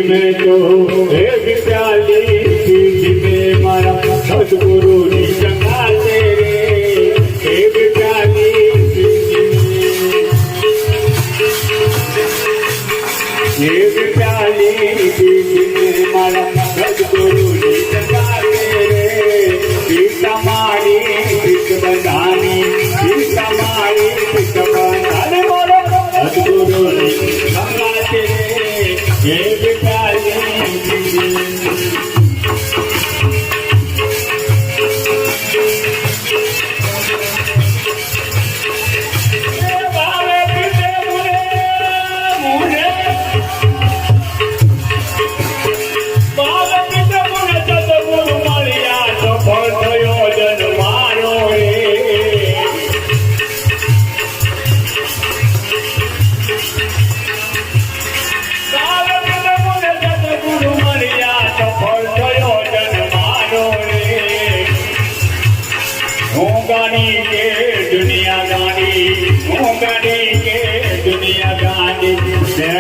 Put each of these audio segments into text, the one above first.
में तो एक प्याली पीठ में मारा सदगुरु नी चंगा तेरे एक प्याली एक प्याली पीठ में मारा सदगुरु नी चंगा तेरे पीता मारी पीठ बंधानी पीता मारी पीठ बंधाने बोलो सदगुरु नी चंगा तेरे एक प्याली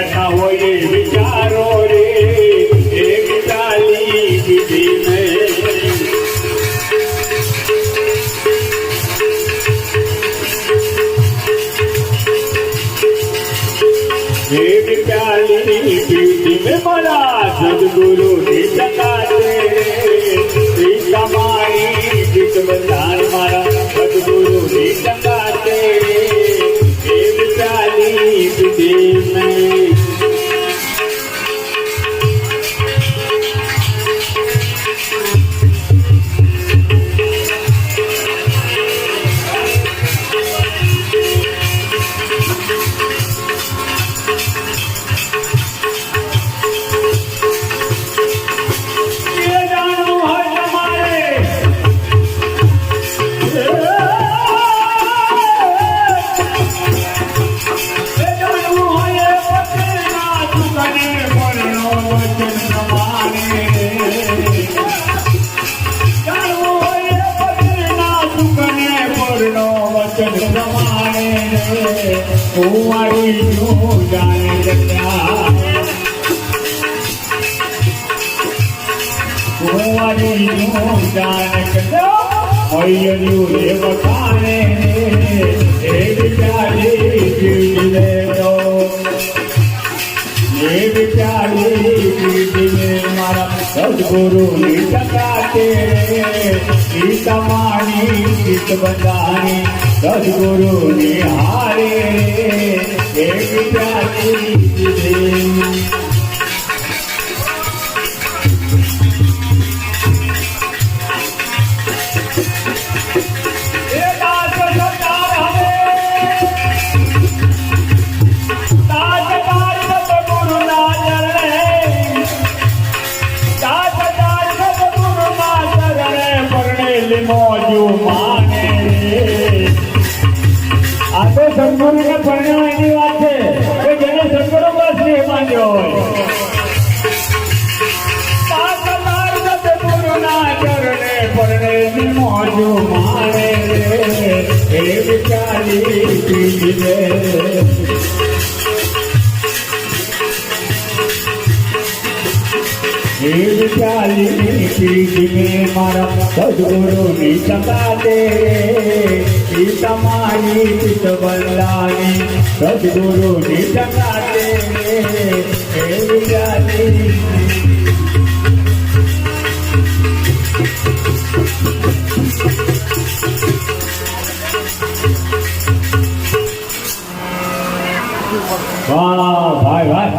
बैठा हो ये विचारो रे एक डाली विधि में एक डाली विधि में बड़ा सदगुरु नी चंगा तेरे कमाई जित बंधान मारा सदगुरु नी चंगा तेरे एक डाली विधि में कुंवारी यूं जाने लगा कुंवारी यूं जाने लगा मयूं रे बखाने एक प्याली पीठ ले दो एक प्याली पीठ में मारा सदगुरु नी चंगा तेरे सीता मानी सीत बंधानी सदगुरु नी हारे एक प्याली दे मौजू माने आ तो सदगुरु ने परिणाम बात है जेने सदगुरु बस नहीं मान्यो सदगुरु ना चरणे पड़ने मौजू माने एक चाली पीठ एक चाली पीठ में मारा सदगुरु नी चंगा तेरे सीता मारी पीठ बंधानी सदगुरु नी चंगा तेरे एक चाली वाह भाई भाई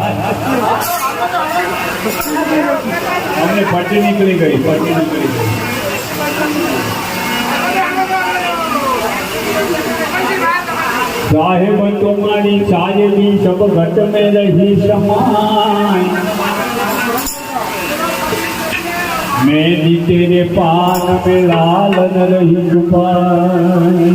हमने पट्टी निकली गई पट्टी निकली गई साहेब तुम्हारी साहेबी सब घट में रही समाय मेरी तेरे पान में लाल न रही छुपाई